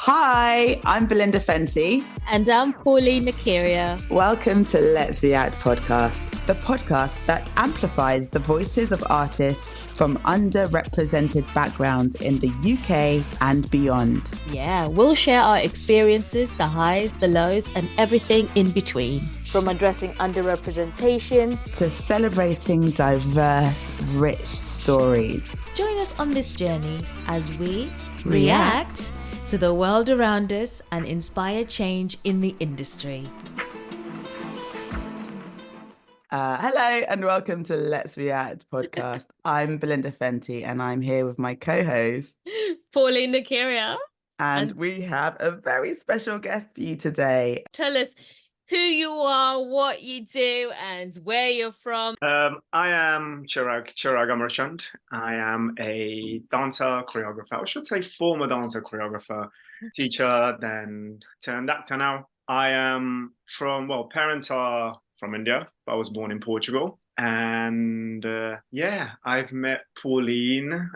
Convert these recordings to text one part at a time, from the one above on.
Hi, I'm Belinda Fenty. And I'm Pauline. Welcome to Let's React podcast, the podcast that amplifies the voices of artists from underrepresented backgrounds in the UK and beyond. Yeah, we'll share our experiences, the highs, the lows, and everything in between. From addressing underrepresentation to celebrating diverse, rich stories. Join us on this journey as we react to the world around us and inspire change in the industry. Hello and welcome to Let's React podcast. I'm Belinda Fenty and I'm here with my co-host Pauline Nakiria. And we have a very special guest for you today. Tell us who you are, what you do, and where you're from. I am Chirague Amarchande. I am a dancer choreographer. I should say former dancer choreographer, teacher, then turned actor now. I am parents are from India, but I was born in Portugal. And I've met Pauline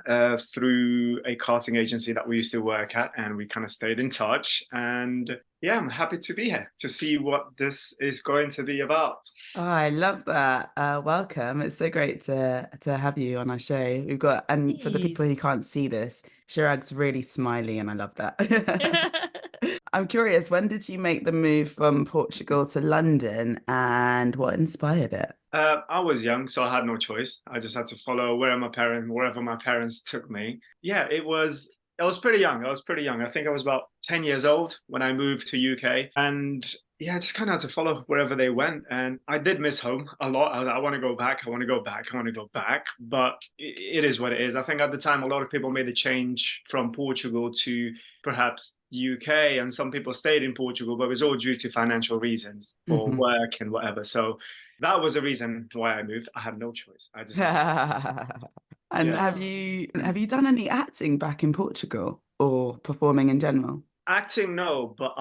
through a casting agency that we used to work at, and we kind of stayed in touch. And yeah, I'm happy to be here to see what this is going to be about. Oh, I love that. Welcome. It's so great to have you on our show. We've got, and for the people who can't see this, Chirague's really smiley, and I love that. I'm curious, when did you make the move from Portugal to London, and what inspired it? I was young, so I had no choice. I just had to follow wherever my parents took me. Yeah, I was pretty young. I think I was about 10 years old when I moved to UK. And yeah, I just kind of had to follow wherever they went. And I did miss home a lot. I was like, I want to go back. But it is what it is. I think at the time, a lot of people made the change from Portugal to perhaps the UK. And some people stayed in Portugal, but it was all due to financial reasons or work and whatever. So that was the reason why I moved. I had no choice. I just And have you done any acting back in Portugal or performing in general? Acting, no, but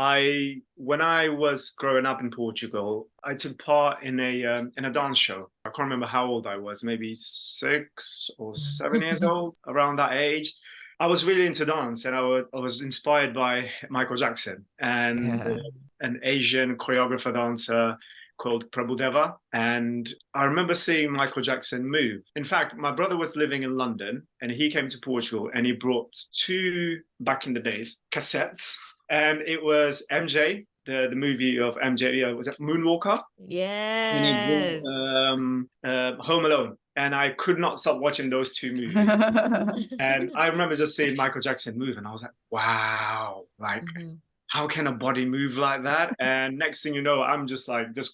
when I was growing up in Portugal, I took part in a dance show. I can't remember how old I was, maybe 6 or 7 years old, around that age. I was really into dance, and I was inspired by Michael Jackson and an Asian choreographer dancer called Prabhudeva. And I remember seeing Michael Jackson move. In fact, my brother was living in London and he came to Portugal and he brought 2, back in the days, cassettes. And it was MJ, the movie of MJ, was it Moonwalker? Yes. And he brought Home Alone. And I could not stop watching those 2 movies. And I remember just seeing Michael Jackson move and I was like, wow, how can a body move like that? And next thing you know, I'm just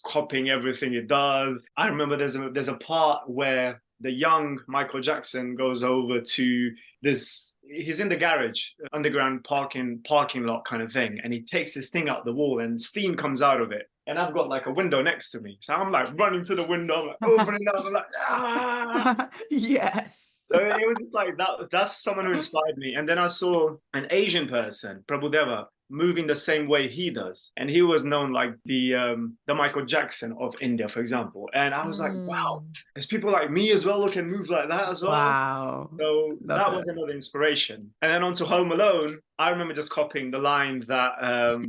copying everything it does. I remember there's a part where the young Michael Jackson goes over to he's in the garage, underground parking lot kind of thing. And he takes this thing out the wall and steam comes out of it. And I've got like a window next to me. So I'm like running to the window, I'm like opening it up, I'm like, ah! Yes. So it was just like that's someone who inspired me. And then I saw an Asian person, Prabhudeva, moving the same way he does. And he was known like the Michael Jackson of India, for example. And I was like, wow, there's people like me as well who can move like that as well. Wow. So that was another inspiration. And then onto Home Alone, I remember just copying the line that,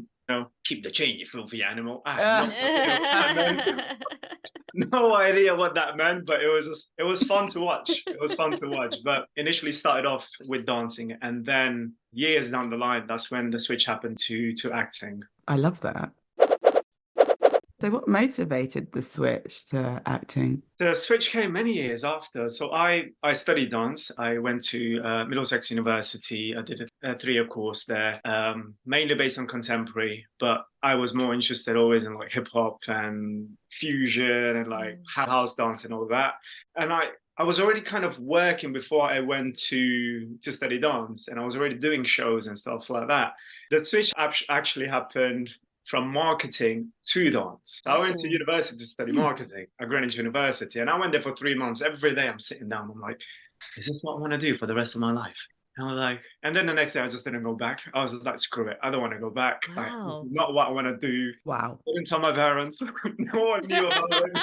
keep the change, you filthy animal. I had no idea what that meant, but it was fun to watch. But initially started off with dancing, and then years down the line, that's when the switch happened to acting. I love that. So what motivated the switch to acting? The switch came many years after. So I studied dance. I went to Middlesex University. I did a 3-year course there, mainly based on contemporary, but I was more interested always in like hip hop and fusion and like house dance and all that. And I was already kind of working before I went to study dance, and I was already doing shows and stuff like that. The switch actually happened from marketing to dance. So I went to university to study marketing at Greenwich University, and I went there for 3 months. Every day I'm sitting down, I'm like, is this what I want to do for the rest of my life? And I'm like, And then the next day, I just didn't go back. I was like, screw it. I don't want to go back. Like, this is Wow. not what I want to do. Wow. I didn't tell my parents. No one knew about it.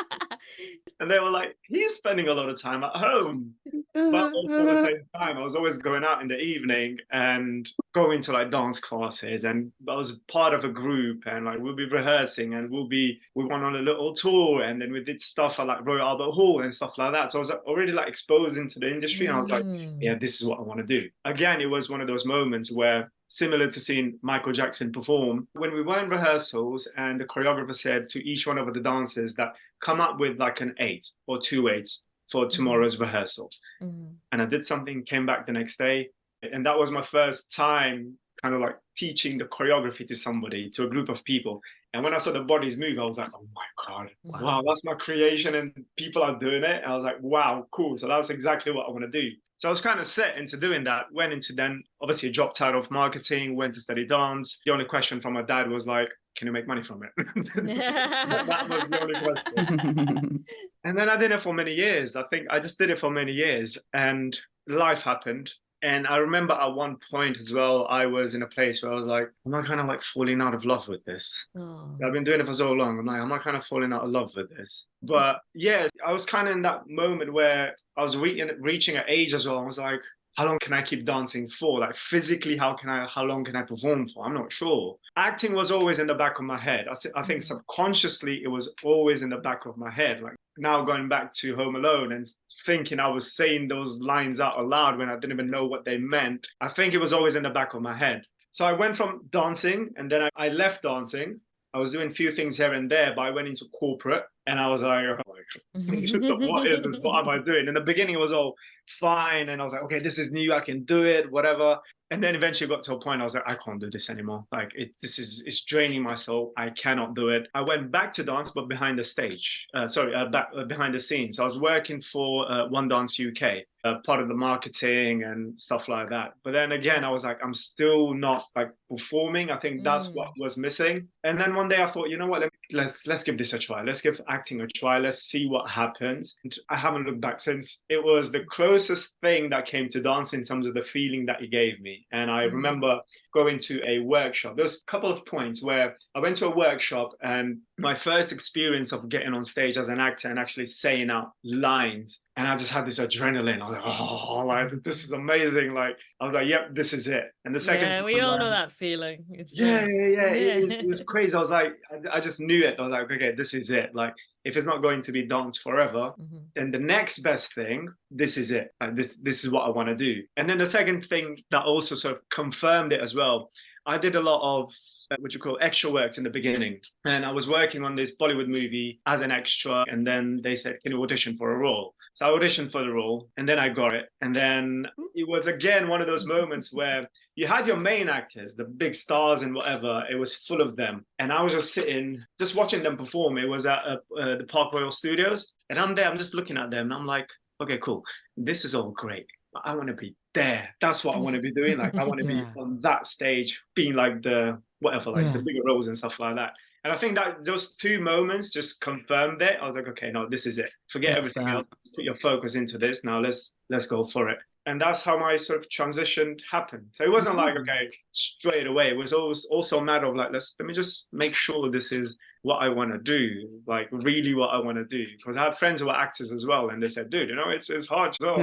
And they were like, he's spending a lot of time at home. But also at the same time, I was always going out in the evening and going to like dance classes. And I was part of a group, and like we'll be rehearsing, and we went on a little tour, and then we did stuff at like Royal Albert Hall and stuff like that. So I was already like exposed into the industry, and I was like, yeah, this is what I want to do. Again, it was one of those moments where, similar to seeing Michael Jackson perform, when we were in rehearsals and the choreographer said to each one of the dancers that come up with like an 8 or 2 8s for tomorrow's rehearsal. And I did something, came back the next day, and that was my first time kind of like teaching the choreography to somebody, to a group of people. And when I saw the bodies move, I was like, oh my God, wow, that's my creation and people are doing it. And I was like, wow, cool. So that's exactly what I want to do. So I was kind of set into doing that, went into then, obviously dropped out of marketing, went to study dance. The only question from my dad was like, can you make money from it? That was the only question. And then I did it for many years. I think I just did it for many years, and life happened. And I remember at one point as well, I was in a place where I was like, am I kind of like falling out of love with this? I've been doing it for so long. I'm like, am I kind of falling out of love with this? But yeah, I was kind of in that moment where I was reaching an age as well. I was like, how long can I keep dancing for? Like physically, how long can I perform for? I'm not sure. Acting was always in the back of my head. I think subconsciously it was always in the back of my head. Like now going back to Home Alone and thinking I was saying those lines out aloud when I didn't even know what they meant. I think it was always in the back of my head. So I went from dancing, and then I left dancing. I was doing a few things here and there, but I went into corporate, and I was like, oh my God, what is this? What am I doing? In the beginning, it was all fine. And I was like, okay, this is new. I can do it, whatever. And then eventually got to a point I was like, I can't do this anymore. Like it's draining my soul. I cannot do it. I went back to dance, but behind the stage. Behind the scenes. I was working for One Dance UK. Part of the marketing and stuff like that. But then again, I was like, I'm still not like performing. I think that's what was missing. And then one day I thought, you know what, let's give this a try. Let's give acting a try. Let's see what happens. And I haven't looked back since. It was the closest thing that came to dance in terms of the feeling that it gave me. And I remember going to a workshop. There's a couple of points where I went to a workshop, and my first experience of getting on stage as an actor and actually saying out lines, and I just had this adrenaline. I was like, oh, like, this is amazing. Like, I was like, yep, this is it. And the second time, we all know that feeling. It's it was crazy. I was like, I just knew it. I was like, okay, this is it. Like, if it's not going to be dance forever, then the next best thing, this is it. Like, this is what I want to do. And then the second thing that also sort of confirmed it as well, I did a lot of what you call extra works in the beginning. And I was working on this Bollywood movie as an extra. And then they said, can you audition for a role? So I auditioned for the role, and then I got it. And then it was, again, one of those moments where you had your main actors, the big stars and whatever. It was full of them. And I was just sitting, just watching them perform. It was at the Park Royal Studios. And I'm there, I'm just looking at them. And I'm like, okay, cool. This is all great. But I want to be there. That's what I want to be doing. Like, I want to be on that stage, being like the bigger roles and stuff like that. And I think that those two moments just confirmed it. I was like, okay, no, this is it. Forget everything else. Put your focus into this. Now let's go for it. And that's how my sort of transition happened. So it wasn't like, okay, straight away. It was always also a matter of like, let me just make sure this is what I want to do, like really what I want to do. Because I had friends who were actors as well, and they said, dude, it's hard. So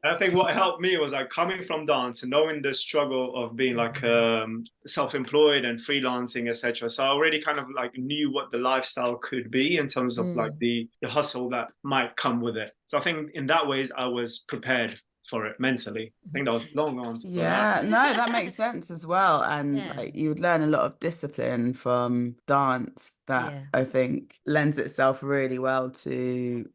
I think what helped me was like coming from dance and knowing the struggle of being like self-employed and freelancing, etc. So I already kind of like knew what the lifestyle could be in terms of like the hustle that might come with it. So I think in that ways I was prepared for it mentally. I think that was a long answer. Yeah, no, that makes sense as well. And like, you would learn a lot of discipline from dance that I think lends itself really well to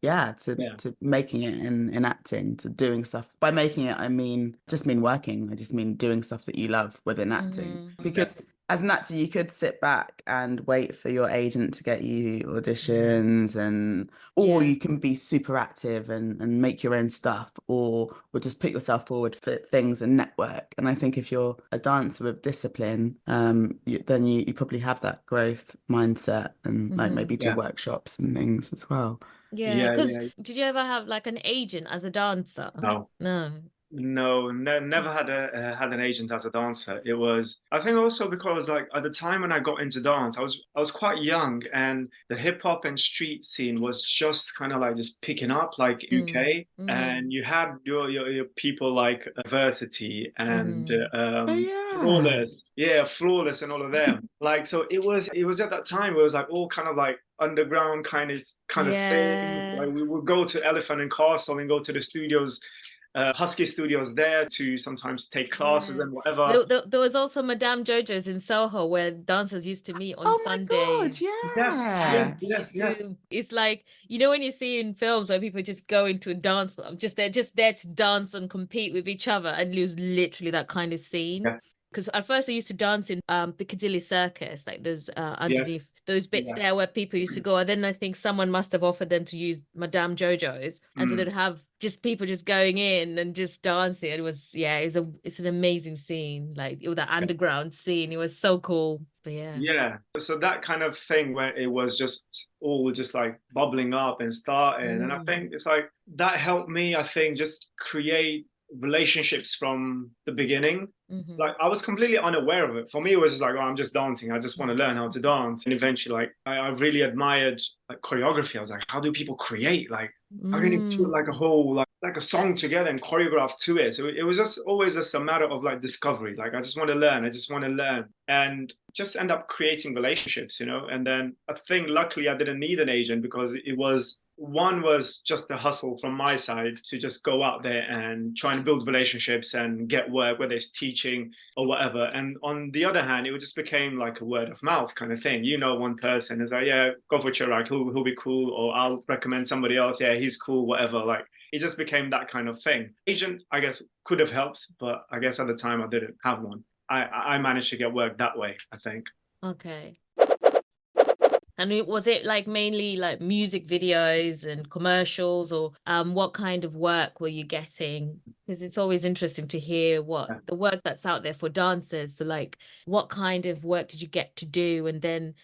making it in acting, to doing stuff. By making it, I mean working. I just mean doing stuff that you love within acting. Because as an actor, you could sit back and wait for your agent to get you auditions, or you can be super active and make your own stuff, or just put yourself forward for things and network. And I think if you're a dancer with discipline, then you probably have that growth mindset and like maybe do workshops and things as well. Yeah, because did you ever have like an agent as a dancer? No. Never had had an agent as a dancer. It was, I think, also because like at the time when I got into dance, I was quite young, and the hip hop and street scene was just kind of like just picking up, like UK, and you had your people like Vertity and Oh yeah. Flawless, and all of them. Like, so it was at that time where it was like all kind of like underground kind of thing. Yeah. Like we would go to Elephant and Castle and go to the studios, Husky Studios there, to sometimes take classes Yeah. and whatever. There was also Madame Jojo's in Soho where dancers used to meet on Oh my God, Sundays. Yes, yeah. And yes, used yes. to, it's like, you know, when you see in films where people just go into a dance club, just there to dance and compete with each other, and it was literally that kind of scene. Yeah. Because at first I used to dance in Piccadilly Circus, like those Yes. underneath those bits Yeah. there where people used to go. And then I think someone must have offered them to use Madame Jojo's, and so they'd have just people just going in and just dancing. It was, yeah, it's an amazing scene, like with that underground scene. It was so cool. But yeah. Yeah. So that kind of thing where it was just all just like bubbling up and starting. And I think it's like that helped me, I think, just create relationships from the beginning. Like I was completely unaware of it. For me, it was just like, oh, I'm just dancing. I just want to learn how to dance. And eventually, like I really admired like choreography. I was like, how do people create? Like, how can you put like a whole like a song together and choreograph to it? So it was just always just a matter of like discovery. Like I just want to learn. I just want to learn, and just end up creating relationships, you know. And then I think luckily I didn't need an agent, because it was one was just the hustle from my side to just go out there and try and build relationships and get work, whether it's teaching or whatever. And on the other hand, it just became like a word of mouth kind of thing. You know, one person is like, yeah, go for Chirague, he'll be cool, or I'll recommend somebody else. Yeah, he's cool, whatever. Like it just became that kind of thing. Agent, I guess, could have helped, but I guess at the time I didn't have one. I managed to get work that way, I think. Okay. And was it like mainly like music videos and commercials, or what kind of work were you getting? Because it's always interesting to hear what the work that's out there for dancers. So like, what kind of work did you get to do? And then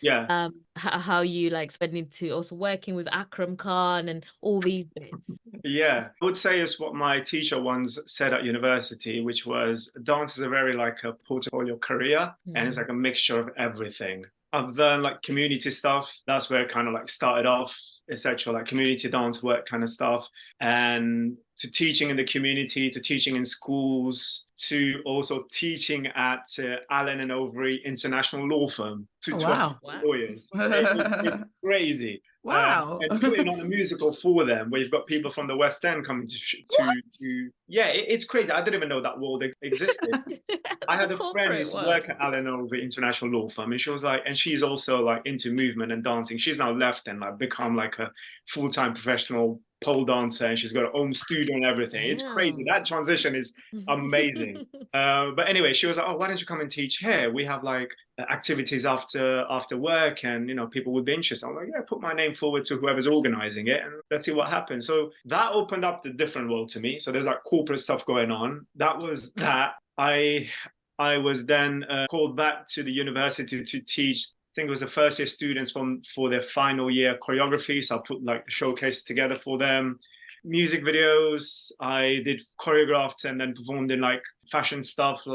how you like spending to also working with Akram Khan and all these bits. Yeah, I would say is what my teacher once said at university, which was dance is a very like a portfolio career, and it's like a mixture of everything. I've done like community stuff. That's where it kind of like started off, etc. Like community dance work kind of stuff. And to teaching in the community, to teaching in schools, to also teaching at Allen and Overy International Law Firm to 20 lawyers. It's crazy. Wow. And putting on a musical for them where you've got people from the West End coming to yeah, it's crazy. I didn't even know that world existed. I had a friend who's work at Allen Overy International Law Firm, and she was like, and she's also like into movement and dancing. She's now left and like become like a full-time professional pole dancer, and she's got her own studio and everything. It's crazy. That transition is amazing. But anyway, she was like, oh, why don't you come and teach here? We have like activities after work, and you know, people would be interested. I'm like, yeah, put my name forward to whoever's organizing it, and let's see what happens. So that opened up the different world to me. So there's like corporate stuff going on. That was that. I was then called back to the university to teach. I think it was the first year students for their final year choreography. So I put like the showcase together for them. Music videos, I did choreographed and then performed in like fashion stuff.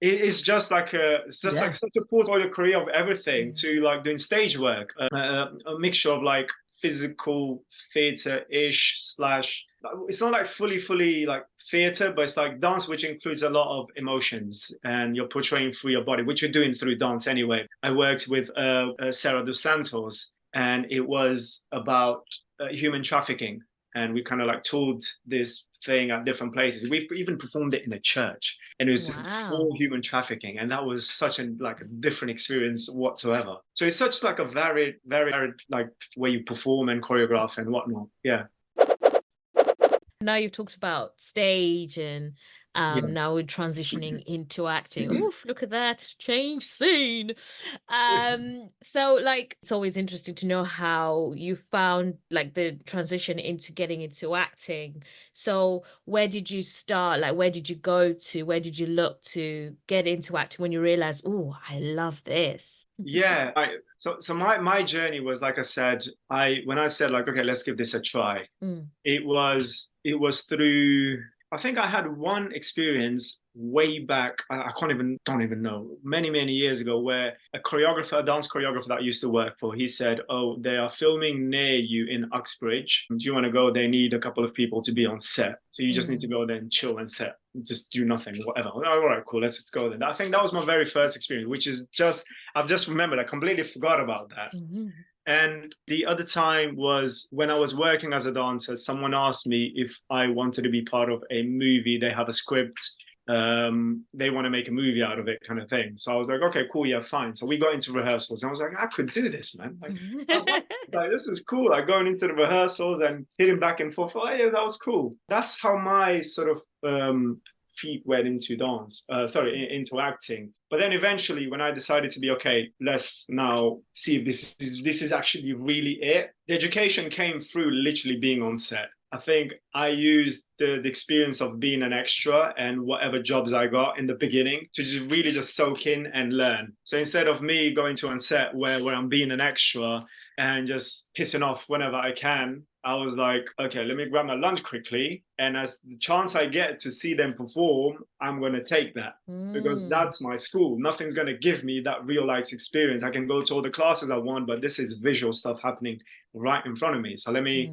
It's just like like such a portfolio career of everything, to like doing stage work, a mixture of like physical theater-ish slash, it's not like fully like theater, but it's like dance, which includes a lot of emotions, and you're portraying through your body, which you're doing through dance anyway. I worked with Sarah dos Santos, and it was about human trafficking, and we kind of like toured this thing at different places. We even performed it in a church, and it was for human trafficking, and that was such a like a different experience whatsoever. So it's such like a very like way you perform and choreograph and whatnot. Yeah. Now you've talked about stage and Now we're transitioning into acting. Oof, look at that change scene. So like, it's always interesting to know how you found like the transition into getting into acting. So where did you start? Like, where did you go to? Where did you look to get into acting when you realized, oh, I love this? Yeah. So my journey was, like I said, when I said like, okay, let's give this a try. It was through, I think I had one experience way back. I don't even know, many years ago, where a dance choreographer that I used to work for, he said, "Oh, they are filming near you in Uxbridge. Do you want to go? They need a couple of people to be on set. So you just need to go there and chill and set, just do nothing, whatever." All right, cool. Let's go then. I think that was my very first experience, which is I've just remembered. I completely forgot about that. And the other time was when I was working as a dancer. Someone asked me if I wanted to be part of a movie. They have a script. They want to make a movie out of it, kind of thing. So I was like, okay, cool, yeah, fine. So we got into rehearsals and I was like, I could do this, man. Like this is cool. Like going into the rehearsals and hitting back and forth. Oh yeah, that was cool. That's how my sort of feet went into into acting. But then eventually, when I decided to be, okay, let's now see if this is actually really it. The education came through literally being on set. I think I used the experience of being an extra and whatever jobs I got in the beginning to just really just soak in and learn. So instead of me going to on set where I'm being an extra and just pissing off whenever I can, I was like, okay, let me grab my lunch quickly. And as the chance I get to see them perform, I'm going to take that because that's my school. Nothing's going to give me that real life experience. I can go to all the classes I want, but this is visual stuff happening right in front of me. So let me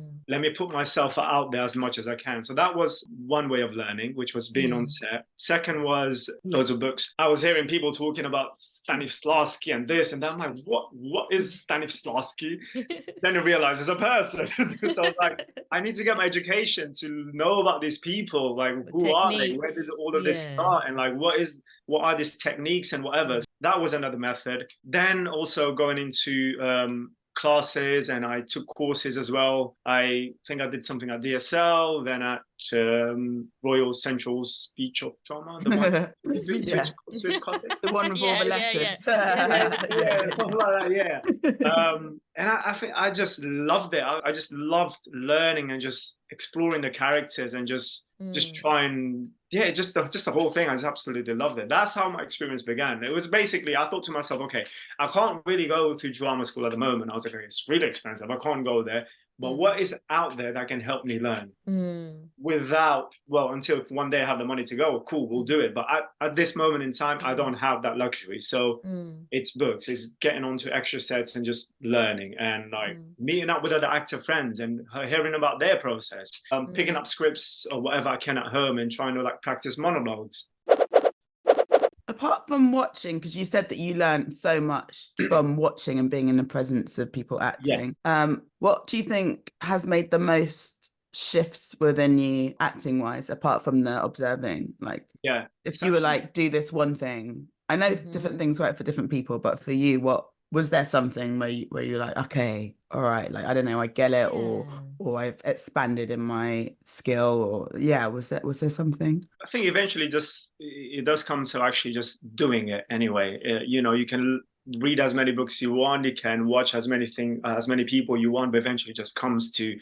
put myself out there as much as I can. So that was one way of learning, which was being on set. Second was loads of books. I was hearing people talking about Stanislavski and this and that. I'm like, what is Stanislavski? Then I realized it's a person. So I was like, I need to get my education to know about these people. Like, who are they? Where did all of this start? And like, what are these techniques and whatever? So that was another method. Then also going into classes, and I took courses as well. I think I did something at DSL, then at Royal Central Speech of Drama, the one Swiss Cottage. The one with all the letters. And I think I just loved it. I just loved learning and just exploring the characters and just trying. Yeah, just the whole thing. I just absolutely loved it. That's how my experience began. It was basically, I thought to myself, okay, I can't really go to drama school at the moment. I was like, okay, it's really expensive. I can't go there. But what is out there that can help me learn until one day I have the money to go, cool, we'll do it. But at this moment in time, I don't have that luxury. So it's books, it's getting onto extra sets and just learning and like meeting up with other actor friends and hearing about their process, picking up scripts or whatever I can at home and trying to like practice monologues. Apart from watching, because you said that you learned so much from watching and being in the presence of people acting, what do you think has made the most shifts within you acting wise, apart from the observing? Like, if you were like, do this one thing, I know different things work for different people, but for you, what was there something where you're like, okay, all right, like, I don't know, I get it, or I've expanded in my skill, or was there something? I think eventually it does come to actually just doing it anyway. You can read as many books you want, you can watch as many people you want, but eventually it just comes to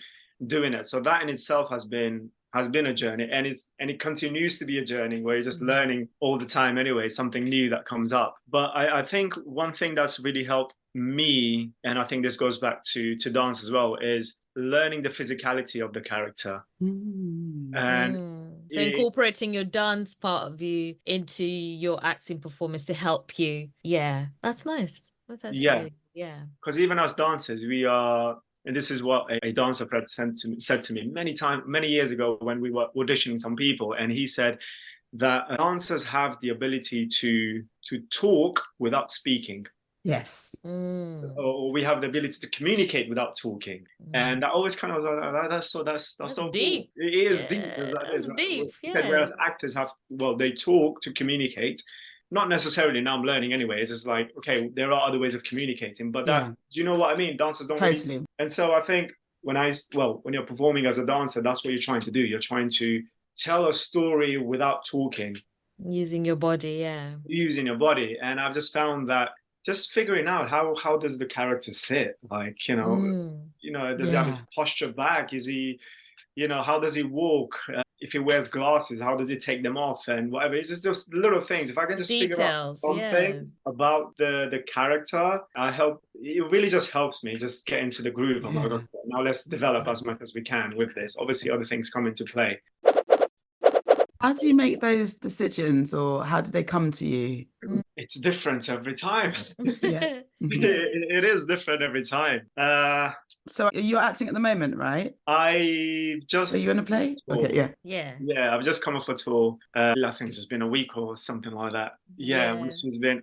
doing it. So that in itself has been a journey, and it continues to be a journey where you're just learning all the time anyway, something new that comes up. But I think one thing that's really helped me, and I think this goes back to dance as well, is learning the physicality of the character. And so incorporating your dance part of you into your acting performance to help you. Yeah, that's nice. That's actually because even as dancers, we are. And this is what a dancer friend said to me many years ago when we were auditioning some people. And he said that dancers have the ability to talk without speaking. Yes. Or we have the ability to communicate without talking. And I always kind of was like, that's so deep. Cool. It is deep. That's deep. He said, whereas actors they talk to communicate. Not necessarily, now I'm learning anyway. It's just like, okay, there are other ways of communicating, but do you know what I mean? Dancers don't totally. Really, and so I think when you're performing as a dancer, that's what you're trying to do. You're trying to tell a story without talking, Using your body, yeah. using your body. And I've just found that just figuring out how does the character sit, like, does he have his posture back? Is he, how does he walk? If he wears glasses, how does he take them off and whatever? It's just little things. If I can just figure out something about the character, it really just helps me just get into the groove. I'm like, okay, now let's develop as much as we can with this. Obviously, other things come into play. How do you make those decisions, or how do they come to you? It's different every time. Yeah. It is different every time. So you're acting at the moment, right? Are you in a play? Okay, yeah. I've just come off a tour. I think it's just been a week or something like that. Which has been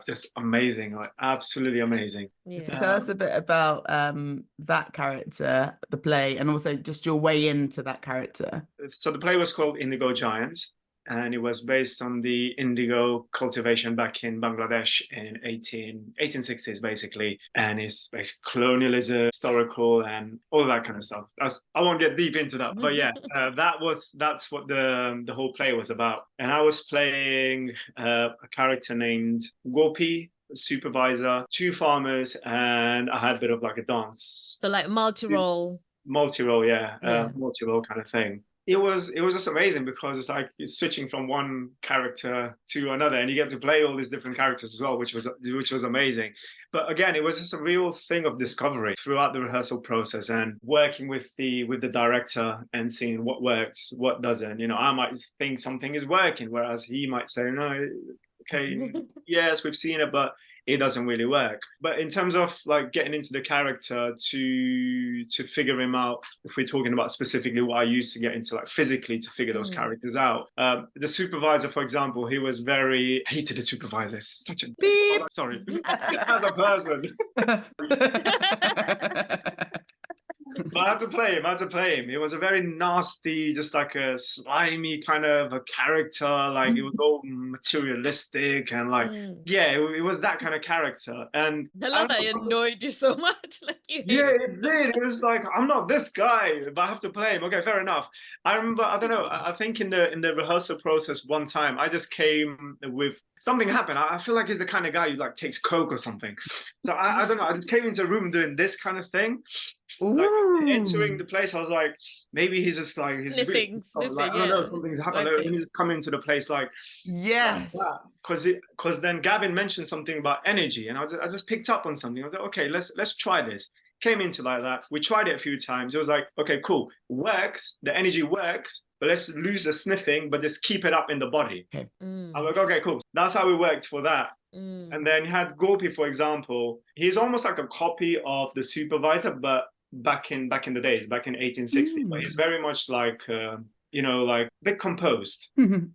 just amazing, like absolutely amazing. So tell us a bit about that character, the play, and also just your way into that character. So the play was called Indigo Giants, and it was based on the indigo cultivation back in Bangladesh in 1860s, basically. And it's basically colonialism, historical, and all that kind of stuff. I won't get deep into that, but yeah, that's what the whole play was about. And I was playing a character named Gopi, supervisor, 2 farmers, and I had a bit of like a dance. So like multi-role. Multi-role, multi-role kind of thing. It was just amazing because it's like you're switching from one character to another, and you get to play all these different characters as well, which was amazing. But again, it was just a real thing of discovery throughout the rehearsal process and working with the director and seeing what works, what doesn't. I might think something is working, whereas he might say, no, okay, yes, we've seen it, but it doesn't really work. But in terms of like getting into the character to figure him out, if we're talking about specifically what I used to get into, like physically to figure those characters out. The supervisor, for example, he was I hated the supervisor. Such a beep. Sorry, as a person. But I had to play him. It was a very nasty, just like a slimy kind of a character. Like it was all materialistic and like, it was that kind of character. And I love that it annoyed you so much. It did. It was like, I'm not this guy, but I have to play him. Okay, fair enough. I remember, I don't know, I think in the rehearsal process one time, I just came with something happened. I feel like he's the kind of guy who like takes coke or something. So I don't know. I just came into a room doing this kind of thing. Like entering the place, I was like, maybe he's just like sniffing, like, I don't know, something's happened. Let me just come into the place like because then Gavin mentioned something about energy, and I just picked up on something. I was like, okay, let's try this. Came into like that. We tried it a few times. It was like, okay, cool, works. The energy works, but let's lose the sniffing, but just keep it up in the body. Okay. I'm like, okay, cool. That's how we worked for that. And then you had Gopi, for example. He's almost like a copy of the supervisor, but back in the days, back in 1860. But he's very much like like a bit composed.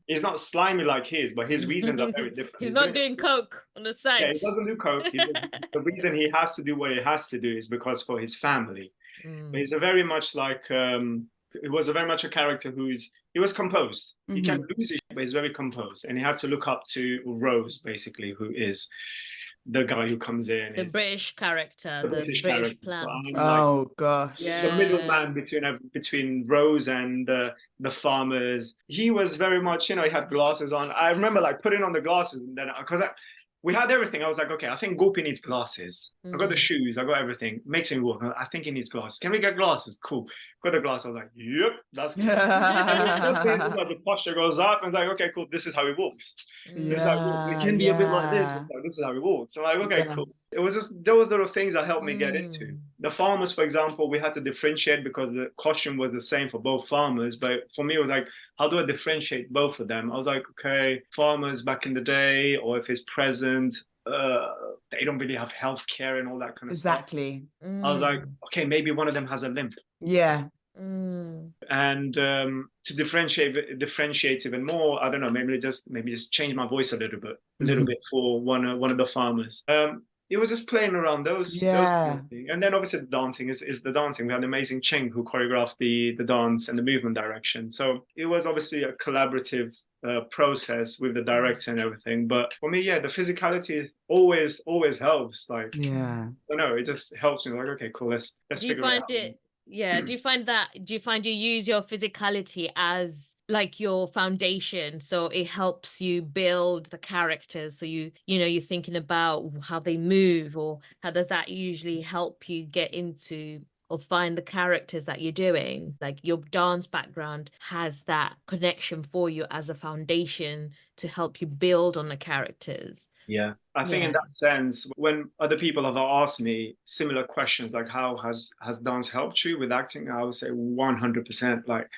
He's not slimy like his, but his reasons are very different. He's not doing coke on the side. Yeah, he doesn't do coke. The reason he has to do what he has to do is because for his family. But he's a very much like it was a very much a character he was composed. He can lose his shit, but he's very composed, and he had to look up to Rose, basically, who is the guy who comes in. The British character, the British plant. Oh gosh. The middleman between Rose and the farmers. He was very much, he had glasses on. I remember like putting on the glasses, and then because we had everything. I was like, okay, I think Gopi needs glasses. I got the shoes, I got everything. Makes him walk. I think he needs glasses. Can we get glasses? Cool. Got the glasses. I was like, yep, that's cool. The posture goes up, and it's like, okay, cool. This is how he walks. It's like, it can be a bit like this. It's like, this is how he walks. So I'm like, okay, cool. It was just those little things that helped me get into. The farmers, for example, we had to differentiate because the costume was the same for both farmers. But for me, it was like, how do I differentiate both of them? I was like, okay, farmers back in the day, or if it's present, they don't really have healthcare and all that kind of stuff. Exactly. I was like, okay, maybe one of them has a limp. Yeah. And to differentiate even more, I don't know, maybe just change my voice a little bit for one of the farmers. It was just playing around those kind of things. And then obviously the dancing is the dancing. We had amazing Cheng who choreographed the dance and the movement direction. So it was obviously a collaborative process with the director and everything. But for me, the physicality always helps. Like, I don't know, it just helps me. Like, okay, cool, let's figure it out. Yeah. Do you find you use your physicality as like your foundation? So it helps you build the characters. So you're thinking about how they move, or how does that usually help you get into or find the characters that you're doing? Like your dance background has that connection for you as a foundation to help you build on the characters. Yeah, I think in Yeah. that sense, when other people have asked me similar questions like how has dance helped you with acting, I would say 100%, like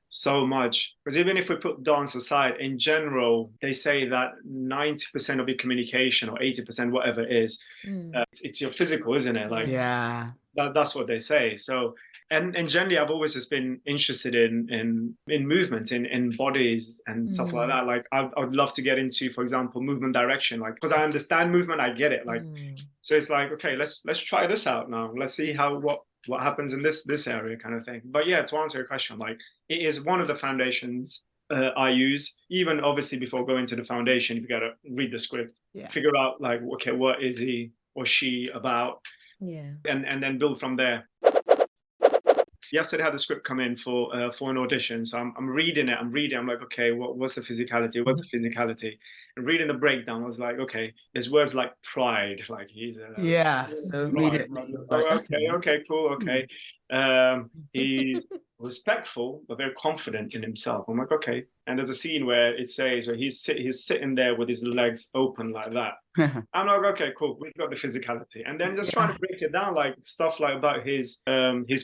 so much. Because even if we put dance aside, in general, they say that 90% of your communication or 80%, whatever it is, Mm. it's your physical, isn't it? Like Yeah. that's what they say. So and generally I've always just been interested in movement, in bodies and stuff like Mm. that. Like I'd love to get into, for example, movement direction, like because I understand movement, I get it. Like Mm. so it's like, okay, let's try this out now. Let's see how what happens in this area kind of thing. But yeah, to answer your question, like it is one of the foundations I use, even obviously before going to the foundation. If you got to read the script, Yeah. figure out like, okay, what is he or she about, Yeah. and then build from there. Yesterday I had the script come in for an audition, so I'm reading it. I'm like, okay, what's the physicality? What's the physicality? And reading the breakdown, I was like, okay, there's words like pride, like he's Yeah. So pride. immediately you're Oh, like, okay, cool, hmm. okay. He's respectful but very confident in himself. I'm like, okay. And there's a scene where it says where he's sitting there with his legs open like that. I'm like, okay, cool. We've got the physicality, and then just trying to break it down, like stuff like about his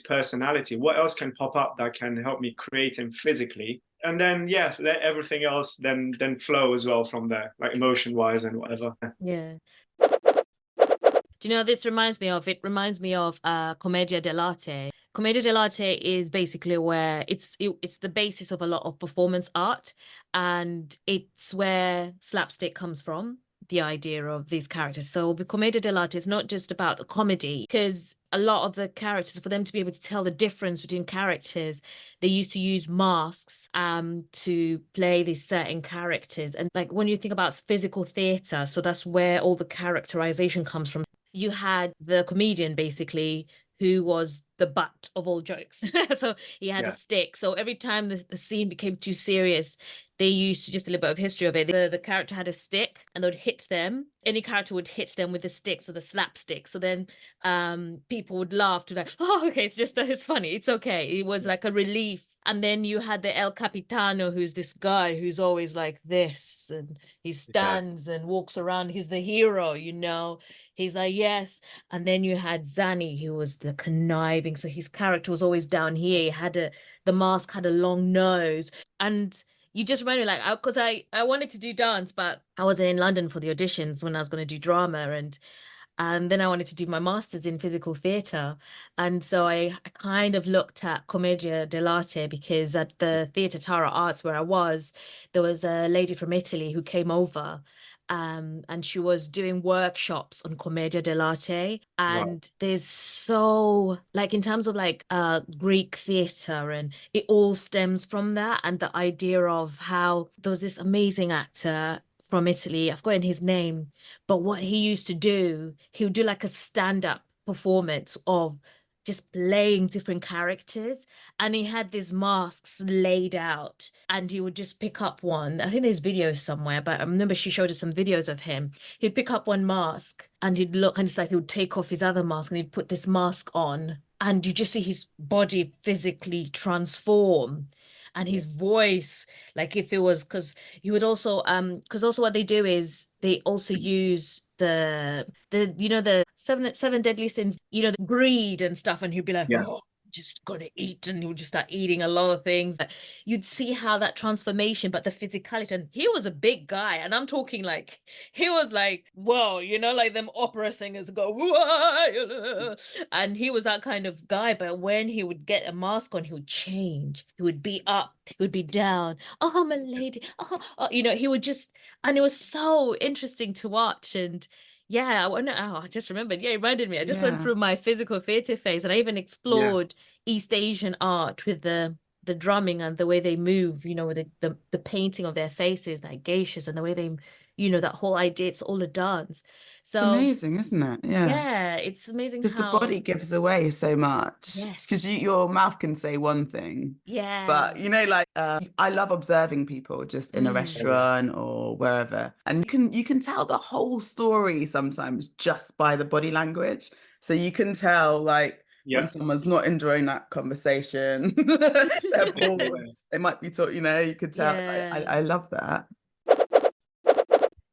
personality. What else can pop up that can help me create him physically, and then yeah, let everything else then flow as well from there, like emotion wise and whatever. Yeah. Do you know what this reminds me of? It reminds me of Commedia dell'arte. Commedia dell'arte is basically where it's the basis of a lot of performance art, and it's where slapstick comes from, the idea of these characters. So the Commedia dell'arte is not just about a comedy, because a lot of the characters, for them to be able to tell the difference between characters, they used to use masks to play these certain characters. And like when you think about physical theater, so that's where all the characterization comes from. You had the comedian basically who was the butt of all jokes. So he had a stick. So every time the scene became too serious, they used just a little bit of history of it. The character had a stick and they would hit them. Any character would hit them with the stick, so the slapstick. So then people would laugh to like, oh, okay, it's funny. It's okay. It was like a relief. And then you had the El Capitano, who's this guy who's always like this, and he stands and walks around. He's the hero, He's like, yes. And then you had Zanni, who was the conniving. So his character was always down here. He had the mask had a long nose. And you just reminded me, like, because I wanted to do dance, but I wasn't in London for the auditions when I was going to do drama. And then I wanted to do my master's in physical theatre. And so I kind of looked at Commedia dell'arte, because at the Theatre Tara Arts where I was, there was a lady from Italy who came over. And she was doing workshops on Commedia dell'arte. And there's so, like, in terms of like Greek theatre, and it all stems from that. And the idea of how there was this amazing actor from Italy, I've forgotten his name, but what he used to do, he would do like a stand-up performance of just playing different characters, and he had these masks laid out, and he would just pick up one. I think there's videos somewhere, but I remember she showed us some videos of him. He'd pick up one mask and he'd look, and it's like he would take off his other mask and he'd put this mask on, and you just see his body physically transform. And his voice, like if it was, because he would also because also what they do is they also use the the seven deadly sins, the greed and stuff, and he'd be like, oh, just gonna eat, and he would just start eating a lot of things. You'd see how that transformation, but the physicality, and he was a big guy, and I'm talking like he was like, whoa, like them opera singers go, whoa, and he was that kind of guy. But when he would get a mask on, he would change. He would be up, he would be down. Oh, my lady. Oh, he would just, and it was so interesting to watch. And yeah, I just remembered. Yeah, it reminded me. I just went through my physical theatre phase, and I even explored East Asian art with the drumming and the way they move, with the painting of their faces, like geishas, and the way they you know, that whole idea, it's all a dance. It's So amazing, isn't it? Yeah. yeah, it's amazing Because the how, body gives away so much. Because yes, your mouth can say one thing, yeah, but you know, like I love observing people just in a restaurant or wherever, and you can tell the whole story sometimes just by the body language. So you can tell like when Yeah. someone's not enjoying that conversation, they're bored. Yeah. They might be talking. You know, you could tell. I, yeah. I love that.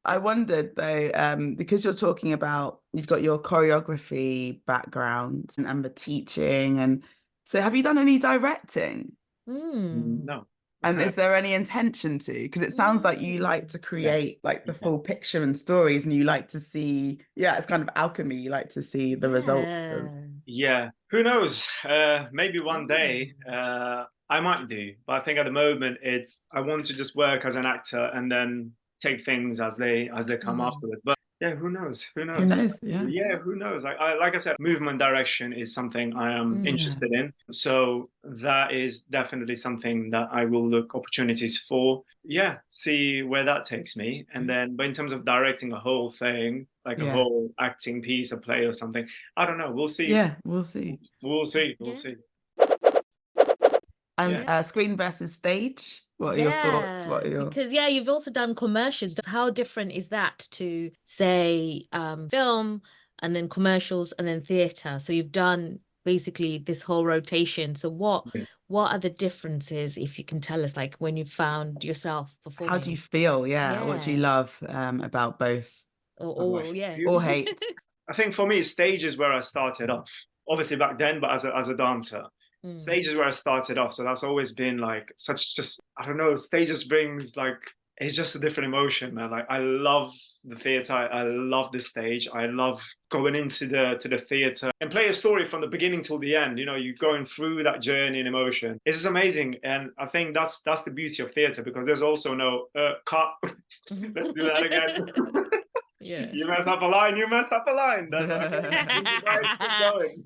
I wondered though, because you're talking about you've got your choreography background and the teaching, and so have you done any directing? Mm. No. And is there any intention to? Because it sounds like you like to Yeah. create like the Yeah. full picture and stories, and you like to see, yeah, it's kind of alchemy. You like to see the results of. Yeah. Who knows? Maybe one day I might do. But I think at the moment I want to just work as an actor and then take things as they come afterwards. But yeah, who knows? Who Who knows? knows? Yeah. Yeah, who knows? Like I said, movement direction is something I am interested in. So that is definitely something that I will look opportunities for. Yeah, see where that takes me. And then, but in terms of directing a whole thing, like a Yeah. whole acting piece, a play or something, I don't know. We'll see. Yeah, we'll see. We'll see. We'll see. And screen versus stage. What are your thoughts? What are your Because you've also done commercials. How different is that to say film and then commercials and then theatre? So you've done basically this whole rotation. So what are the differences, if you can tell us, like when you found yourself performing? How do you feel? Yeah. What do you love about both? Or all, yeah. Or hate? I think for me, stage is where I started off. Obviously back then, but as a dancer. Stage is where I started off. So that's always been like such just, I don't know, stage just brings like, it's just a different emotion, man. Like I love the theatre. I love the stage. I love going into the theatre and play a story from the beginning till the end. You know, you're going through that journey and emotion. It's just amazing. And I think that's the beauty of theatre, because there's also no cut. Let's do that again. Yeah. You mess up a line, you mess up a line. That's okay. Keep going.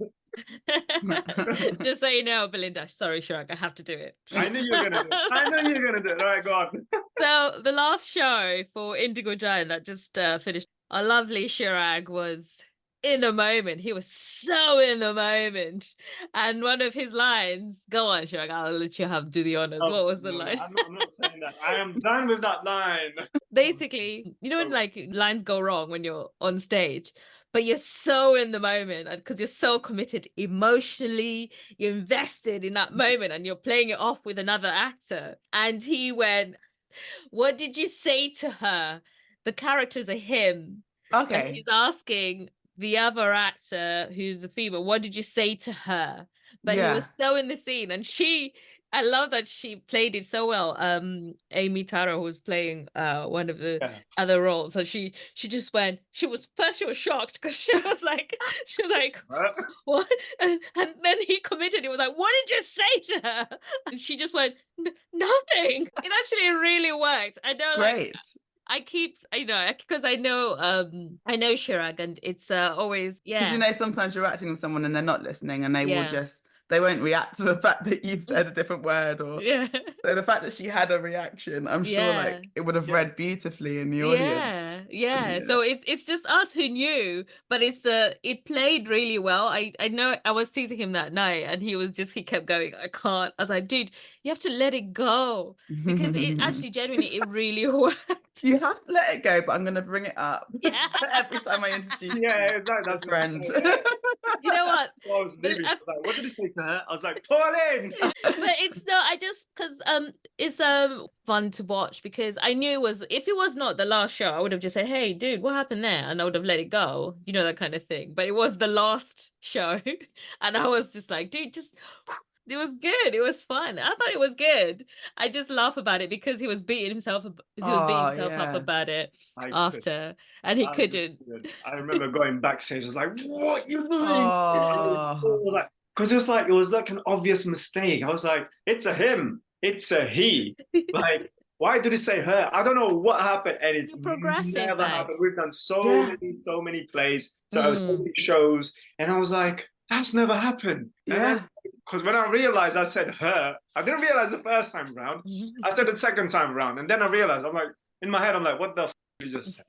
Just so you know, Belinda, sorry, Chirague, I have to do it. I knew you were gonna do it. I knew you were gonna do it. All right, go on. So the last show for Indigo Giant that just finished, our lovely Chirague was in the moment. He was so in the moment. And one of his lines, go on, Chirague, I'll let you do the honors. What was the line? I'm not saying that. I am done with that line. Basically, you know when like lines go wrong when you're on stage, but you're so in the moment because you're so committed emotionally, you're invested in that moment and you're playing it off with another actor. And he went, what did you say to her? The character's a him. Okay. And he's asking the other actor, who's the female, what did you say to her? But he was so in the scene, and I love that she played it so well. Amy Taro, who's playing one of the other roles, so she just went. She was shocked because she was like, what? And then he committed. He was like, what did you say to her? And she just went, nothing. It actually really worked. I know, Great. Because I know Chirague, and it's always Because you know sometimes you're acting with someone and they're not listening, and they won't react to the fact that you've said a different word, or so the fact that she had a reaction, I'm sure like it would have read beautifully in the audience. Yeah. So it's just us who knew, but it played really well. I know I was teasing him that night, and he kept going, I can't. I was like, dude, you have to let it go, because it actually genuinely it really worked. You have to let it go, but I'm going to bring it up every time I introduce you. That's a friend. You know what? Well, I was like, what did he say to her? I was like, Pauline. But it's no, I just because it's fun to watch, because I knew if it was not the last show, I would have just said, hey dude, what happened there? And I would have let it go, you know, that kind of thing. But it was the last show and I was just like, dude, it was good. It was fun. I thought it was good. I just laugh about it because he was beating himself up about it after, and he couldn't. I remember going backstage. I was like, "What you doing?" Because it was like an obvious mistake. I was like, "It's a him. It's a he." Like, why did he say her? I don't know what happened, and it never happened. We've done so many plays, so many shows, and I was like, "That's never happened." Yeah. Because when I realized I said her, I didn't realize the first time round. I said it the second time round. And then I realized, I'm like, in my head, I'm like, what the f You just say.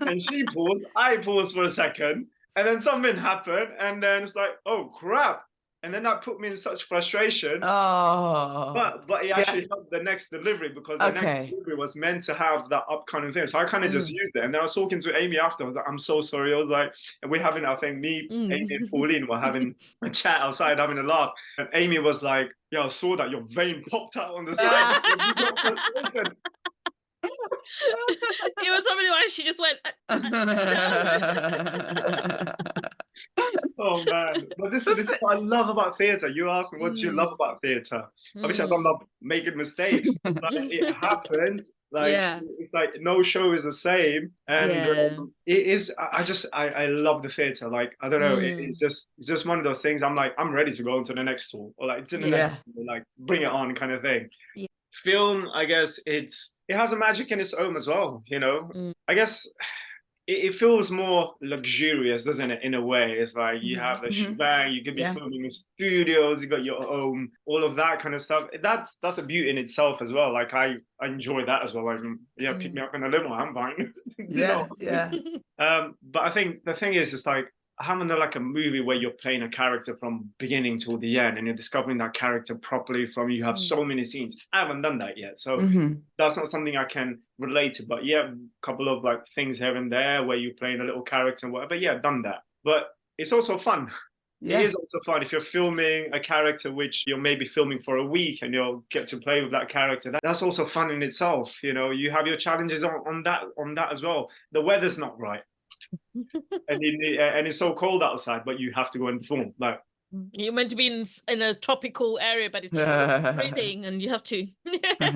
And she paused, I paused for a second, and then something happened, and then it's like, oh crap. And then that put me in such frustration. Oh. But it actually helped the next delivery, because the next delivery was meant to have that up kind of thing. So I kind of just used it. And then I was talking to Amy after. I was like, I'm so sorry. I was like, and we're having, I think me, Amy and Pauline were having a chat outside, having a laugh. And Amy was like, yeah, I saw that your vein popped out on the side. It was probably why she just went. Oh man, but this is what I love about theatre. You asked me, what do you love about theatre? Obviously, I don't love making mistakes. It's like, it happens. Like, it's like no show is the same, and it is. I love the theatre. Like, I don't know, it's just one of those things. I'm like, I'm ready to go on to the next tour, or like to the next, like bring it on kind of thing. Film, I guess it has a magic in its own as well. You know, I guess. It feels more luxurious, doesn't it, in a way? It's like you have the shebang, you could be filming in studios, you got your own, all of that kind of stuff. That's a beauty in itself as well. Like I enjoy that as well. Like, pick me up in a limo, I'm fine. But I think the thing is, it's like, I haven't done like a movie where you're playing a character from beginning till the end and you're discovering that character properly from, you have so many scenes. I haven't done that yet. So that's not something I can relate to. But yeah, a couple of like things here and there where you're playing a little character and whatever. Yeah, I've done that. But it's also fun. It is also fun if you're filming a character which you're maybe filming for a week and you'll get to play with that character. That's also fun in itself. You know, you have your challenges on that as well. The weather's not right. and it's so cold outside, but you have to go and perform. Like, you're meant to be in a tropical area, but it's freezing, and you have to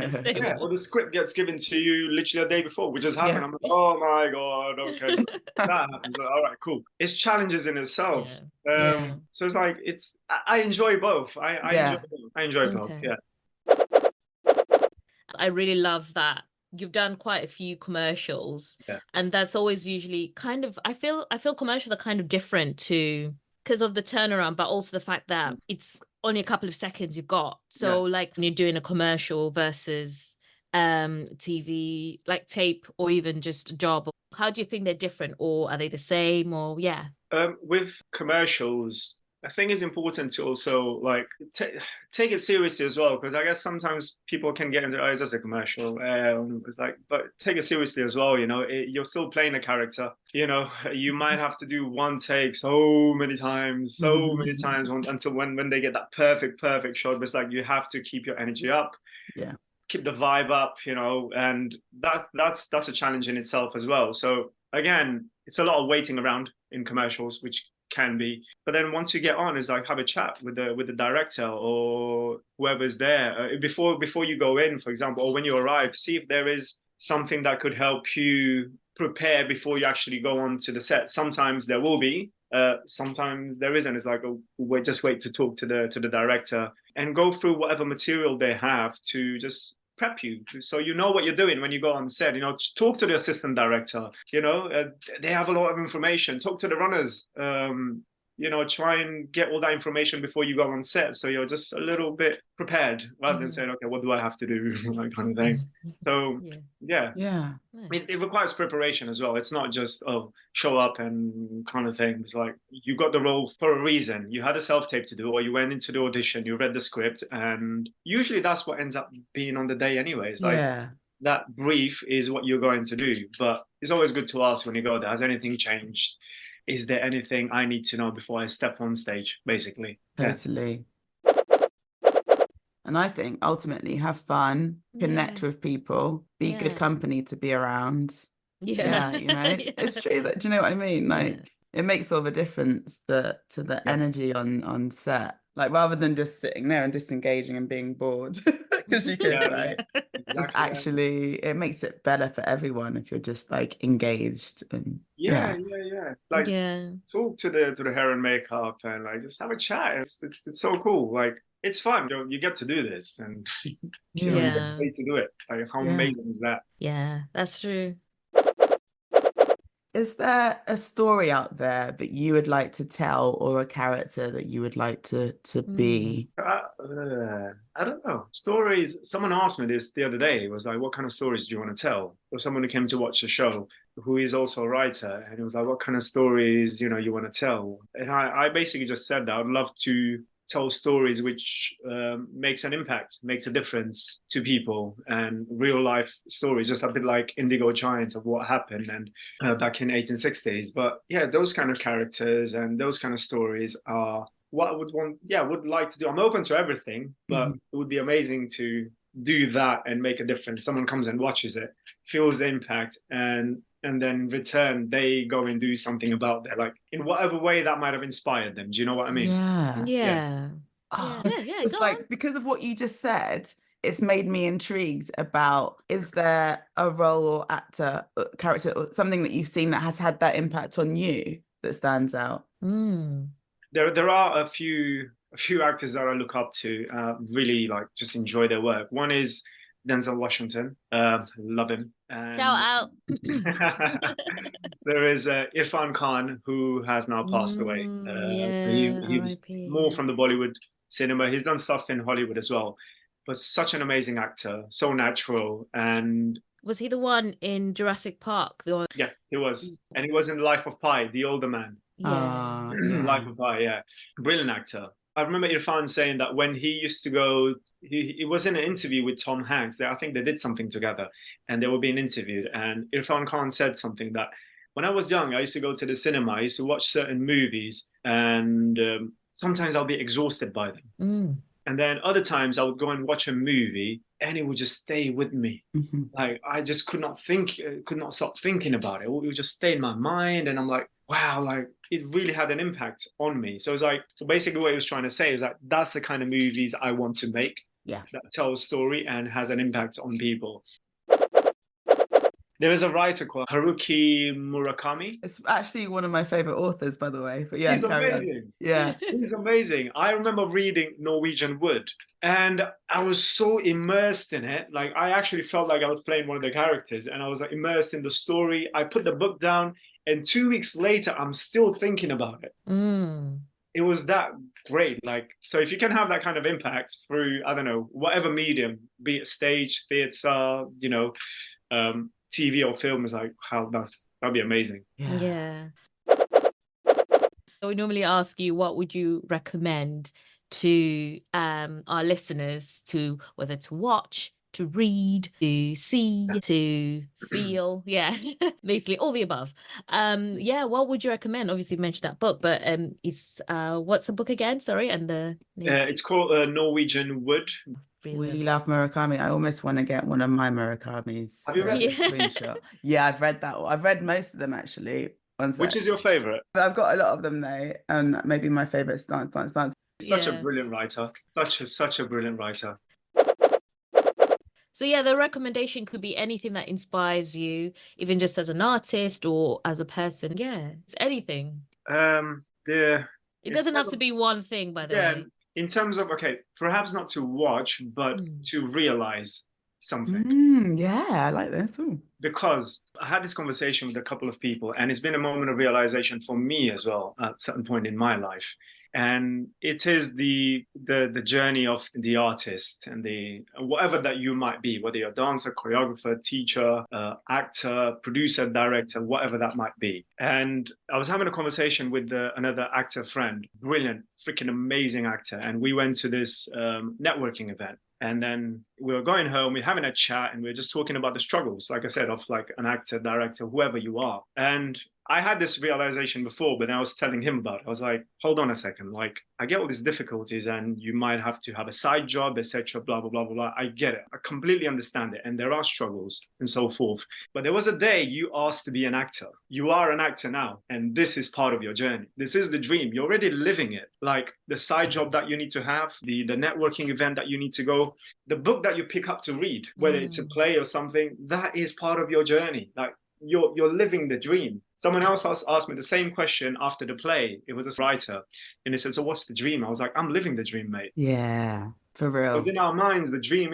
stay warm. Or the script gets given to you literally a day before, which has happened. I'm like, oh my god, okay, that happens. All right, cool. It's challenges in itself. So it's like I enjoy both. I enjoy both. Yeah. I really love that. You've done quite a few commercials, and that's always usually kind of, I feel commercials are kind of different too, because of the turnaround, but also the fact that it's only a couple of seconds you've got. So like when you're doing a commercial versus TV, like tape, or even just a job, how do you think they're different, or are they the same, or with commercials, I think it's important to also like take it seriously as well, because I guess sometimes people can get into, oh, it's just a commercial. It's like, but take it seriously as well. You know, you're still playing a character. You know, you might have to do one take so many times until when they get that perfect shot. But it's like you have to keep your energy up. Keep the vibe up. You know, and that's a challenge in itself as well. So again, it's a lot of waiting around in commercials, which can be, but then once you get on, is like have a chat with the director or whoever's there before you go in, for example, or when you arrive, see if there is something that could help you prepare before you actually go on to the set. Sometimes there will be, sometimes there isn't. It's like, oh, wait to talk to the director and go through whatever material they have to just prep you, so you know what you're doing when you go on set. You know, talk to the assistant director. You know, they have a lot of information. Talk to the runners. You know, try and get all that information before you go on set, so you're just a little bit prepared, rather than saying, okay, what do I have to do, that kind of thing. So it requires preparation as well. It's not just show up and kind of thing. It's like you got the role for a reason. You had a self-tape to do, or you went into the audition, you read the script, and usually that's what ends up being on the day anyways. Like that brief is what you're going to do. But it's always good to ask when you go there, has anything changed? Is there anything I need to know before I step on stage, basically? Totally. And I think ultimately have fun, connect with people, be good company to be around. You know, it's true that, do you know what I mean? Like it makes all the difference to the energy on set. Like rather than just sitting there and disengaging and being bored, because you could, just actually, it makes it better for everyone if you're just like engaged and like talk to the hair and makeup and like just have a chat. It's so cool. Like it's fun. You get to do this, and you know, you get paid to do it. Like how amazing is that? Yeah, that's true. Is there a story out there that you would like to tell, or a character that you would like to be? I don't know. Stories. Someone asked me this the other day. It was like, what kind of stories do you want to tell? Or someone who came to watch the show, who is also a writer, and it was like, what kind of stories, you want to tell? And I basically just said that I'd love to tell stories which makes an impact, makes a difference to people, and real life stories, just a bit like Indigo Giants of what happened and back in 1860s. But yeah, those kind of characters and those kind of stories are what I would like to do. I'm open to everything, but it would be amazing to do that and make a difference. Someone comes and watches it, feels the impact, and then in return they go and do something about that, like in whatever way that might have inspired them. Do you know what I mean? Yeah. Yeah. Oh, Yeah, it's go like, on. because of what you just said, it's made me intrigued about, is there a role or actor, character, or something that you've seen that has had that impact on you that stands out? There are a few actors that I look up to, really like just enjoy their work. One is Denzel Washington. Love him. And Shout out. there is Irfan Khan, who has now passed away. He was R.I.P. more from the Bollywood cinema. He's done stuff in Hollywood as well, but such an amazing actor, so natural. And Was he the one in Jurassic Park? The one... yeah, he was. And he was in Life of Pi, the older man. Yeah. Life of Pi, yeah. Brilliant actor. I remember Irfan saying that when he used to go, he was in an interview with Tom Hanks. I think they did something together and they were being interviewed. And Irfan Khan said something that when I was young, I used to go to the cinema. I used to watch certain movies, and sometimes I'll be exhausted by them. And then other times I would go and watch a movie and it would just stay with me. Like I just could not stop thinking about it. It would just stay in my mind. And I'm like, wow, like it really had an impact on me. So it's like, so basically what he was trying to say is that that's the kind of movies I want to make. Yeah. That tell a story and has an impact on people. There is a writer called Haruki Murakami. It's actually one of my favorite authors, by the way. But yeah, he's amazing. Yeah. He's amazing. I remember reading Norwegian Wood, and I was so immersed in it. Like I actually felt like I was playing one of the characters, and I was like immersed in the story. I put the book down, and 2 weeks later, I'm still thinking about it. It was that great. Like, so if you can have that kind of impact through, I don't know, whatever medium, be it stage, theatre, TV or film, is like, that'd be amazing. Yeah. So we normally ask you, what would you recommend to our listeners, to whether to watch, to read, to see, to feel? Yeah, basically all the above. What would you recommend? Obviously you mentioned that book, but it's what's the book again? Sorry, and the name? It's called Norwegian Wood. We love Murakami. I almost want to get one of my Murakamis. Have you read it? Screenshot. Yeah, I've read that one. I've read most of them actually. Which is your favorite? I've got a lot of them though, and maybe my favorite stance. Such a brilliant writer. Such a brilliant writer. So yeah, the recommendation could be anything that inspires you, even just as an artist or as a person. Yeah, it's anything. It doesn't have to be one thing, by the way. In terms of, perhaps not to watch, but to realize something. Yeah, I like this. Because I had this conversation with a couple of people, and it's been a moment of realization for me as well at a certain point in my life. And it is the journey of the artist and the whatever that you might be, whether you're a dancer, choreographer, teacher, actor, producer, director, whatever that might be. And I was having a conversation with another actor friend, brilliant, freaking amazing actor. And we went to this networking event. And then we were going home, we're having a chat, and we're just talking about the struggles, like I said, of like an actor, director, whoever you are. And I had this realization before, but I was telling him about it. I was like, hold on a second. Like, I get all these difficulties and you might have to have a side job, etc., blah, blah, blah, blah, blah. I get it. I completely understand it. And there are struggles and so forth. But there was a day you asked to be an actor. You are an actor now. And this is part of your journey. This is the dream. You're already living it. Like the side job that you need to have, the networking event that you need to go, the book that you pick up to read, whether it's a play or something, that is part of your journey. Like you're living the dream. Someone else asked me the same question after the play. It was a writer. And he said, so what's the dream? I was like, I'm living the dream, mate. Yeah, for real. Because in our minds, the dream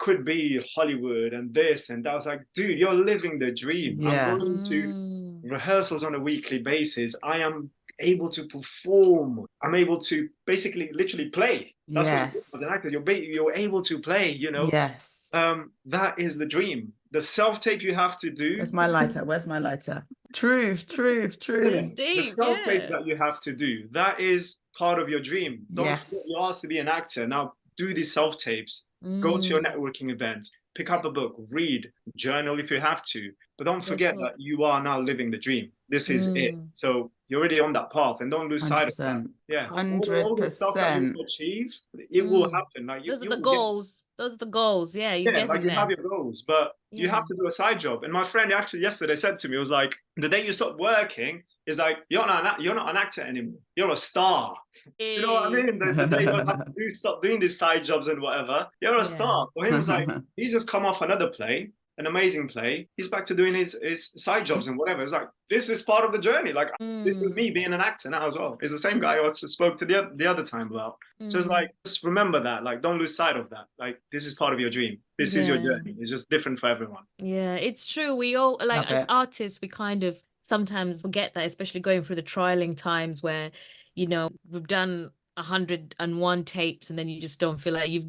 could be Hollywood and this and that. I was like, dude, you're living the dream. Yeah. I'm going to rehearsals on a weekly basis, I am able to perform. I'm able to basically literally play. That's what Yes. as an actor, you're able to play, you know. Yes. That is the dream. The self-tape you have to do. Where's my lighter? Where's my lighter? Truth. It's The deep, self-tapes yeah. that you have to do, that is part of your dream. Don't Yes. forget you asked to be an actor. Now do these self-tapes. Go to your networking events, pick up a book, read, journal if you have to. But don't forget that you are now living the dream. This is it. So you're already on that path, and don't lose sight of that. 100%. Yeah, all the stuff that you 100%. achieve, it will happen. Like Those are you the will goals. Those are the goals. Yeah, you're like getting you there. have your goals, but you have to do a side job. And my friend actually yesterday said to me, it was like, the day you stop working is like, you're not an actor anymore. You're a star. You know what I mean? The day you have to stop doing these side jobs and whatever, you're a star. For him, it's like, he's just come off another play, an amazing play. He's back to doing his side jobs and whatever. It's like, this is part of the journey. Like, this is me being an actor now as well. It's the same guy I spoke to the other time about. So it's like, just remember that. Like, don't lose sight of that. Like, this is part of your dream. This is your journey. It's just different for everyone. Yeah, it's true. We all, like, Love as it. artists, we kind of sometimes forget that, especially going through the trialing times where, you know, we've done 101 tapes and then you just don't feel like you're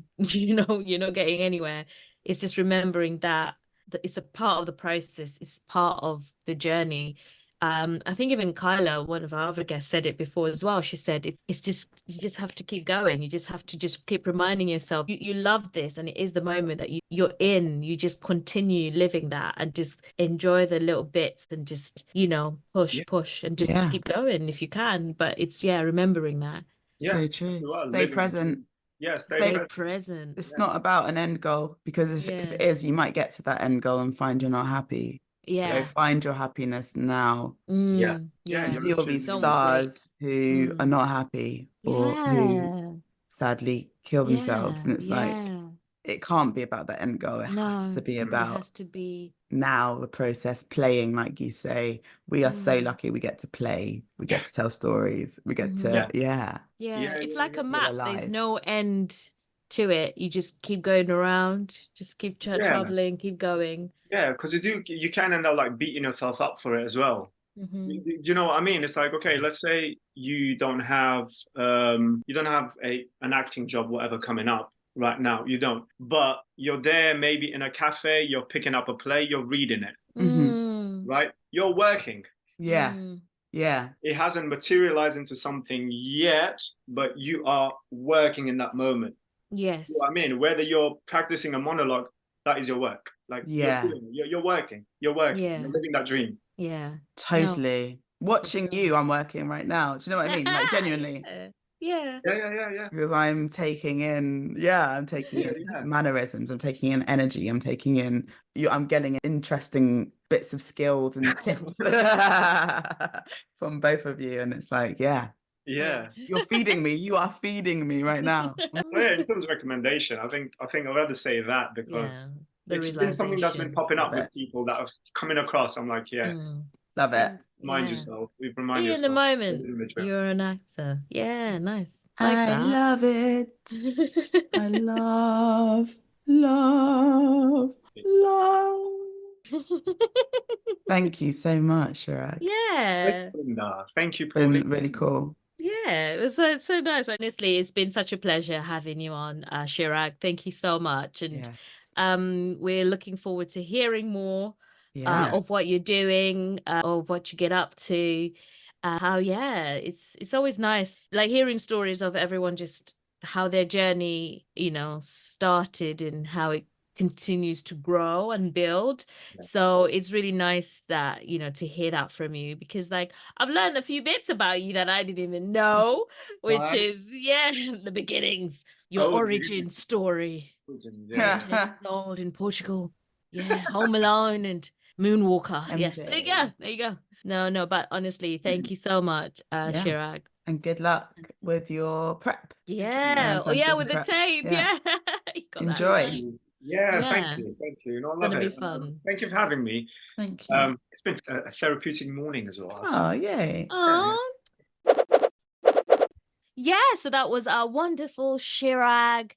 not getting anywhere. It's just remembering that it's a part of the process. It's part of the journey. I think even Kyla, one of our other guests, said it before as well. She said it's just, you just have to keep going. You just have to just keep reminding yourself you love this, and it is the moment that you're in. You just continue living that and just enjoy the little bits and just, you know, push and just keep going if you can. But it's remembering that. So true. Stay present. Yeah, Stay present. It's not about an end goal, because if it is, you might get to that end goal and find you're not happy. So find your happiness now. Yeah. You see all these Don't stars wait. who are not happy or who sadly kill themselves. And it's like, it can't be about the end goal. It has to be about, it has to be now the process, playing, like you say. We are so lucky we get to play. We get to tell stories. We get to, it's like a feel map. alive. There's no end to it. You just keep going around, just keep traveling, keep going. Yeah, because you can end up like beating yourself up for it as well. Do you know what I mean? It's like, okay, let's say you don't have an acting job, whatever, coming up right now. You don't, but you're there maybe in a cafe, you're picking up a play, you're reading it, right? You're working. It hasn't materialized into something yet, but you are working in that moment. Yes. You know what I mean? Whether you're practicing a monologue, that is your work. Like you're working. You're living that dream. Yeah. Totally. Watching you, I'm working right now. Do you know what I mean? Like, genuinely. Yeah. Because I'm taking in, mannerisms. I'm taking in energy. I'm taking in, I'm getting interesting bits of skills and tips from both of you. And it's like, you're feeding me. You are feeding me right now. So in terms of recommendation, I think I'd rather say that, because it's been something that's been popping up with people that are coming across. I'm like, love it. Remind yourself. Remind Be yourself. in the moment. You're an actor. Yeah, nice. Like I that. love it. I love. Thank you so much, Chirague. Yeah. Thank you, It's Pauline. been really cool. Yeah, it was so nice. Honestly, it's been such a pleasure having you on, Chirague. Thank you so much. And we're looking forward to hearing more of what you're doing, of what you get up to. It's always nice, like, hearing stories of everyone, just how their journey, you know, started and how it continues to grow and build. So it's really nice that, you know, to hear that from you, because, like, I've learned a few bits about you that I didn't even know, which is the beginnings, your origin story. Old in Portugal, Home Alone and Moonwalker. Yes, there you go. No, but honestly, thank you so much, Chirague. And good luck with your prep. With the tape. You got Enjoy. Thank you. No, I love It'll it. be fun. Thank you for having me. Thank you. It's been a therapeutic morning as well. Oh, yay. Yeah, so that was our wonderful Chirague,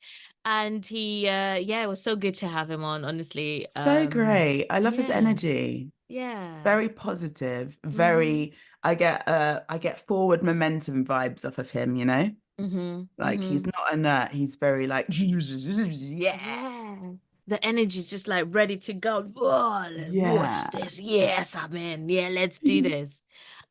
and he yeah, it was so good to have him on, honestly. So great. I love his Yeah, energy. yeah. Very positive. Mm-hmm, Very, I get forward momentum vibes off of him, you know? mm-hmm, Like he's mm-hmm. not inert. He's very like, yeah, Yeah. The energy's just like ready to go. Whoa, what's yeah, this? Yes, I'm in. Yeah, let's do this.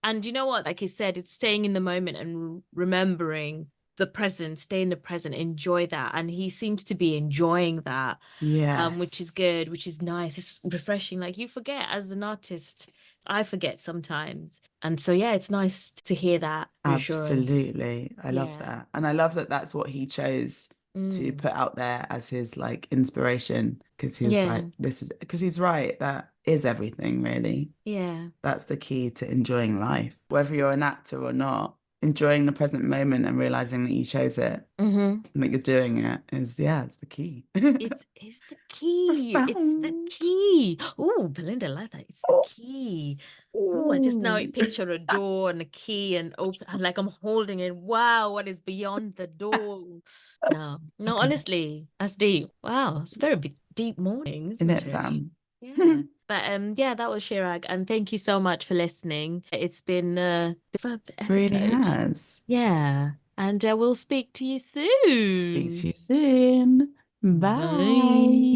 And you know what? Like he said, it's staying in the moment and remembering the present, stay in the present, enjoy that. And he seems to be enjoying that, which is yes, good, which is nice. It's refreshing. Like you forget as an artist, I forget sometimes. And so, yeah, it's nice to hear that reassurance. absolutely. I love Yeah. that. And I love that that's what he chose to Mm. put out there as his like inspiration because he was Yeah. like, this is because he's right. That is everything, really. Yeah. That's the key to enjoying life. Whether you're an actor or not, enjoying the present moment and realizing that you chose it Mm-hmm. and that you're doing it is, yeah, it's the key. It's the key. It's the Profound. key. Oh, Belinda, I like that. It's the Oh, key. Oh, I just now oh. picture a door and a key and open, and like I'm holding it. Wow, what is beyond the door? No, no, honestly, that's deep. Wow, it's a very big, deep morning, In isn't it, it? fam. Yeah. But yeah, that was Chirag, and thank you so much for listening. It's been a fun Really episode. has. Yeah, and we'll speak to you Speak to soon. you soon. Bye. Bye.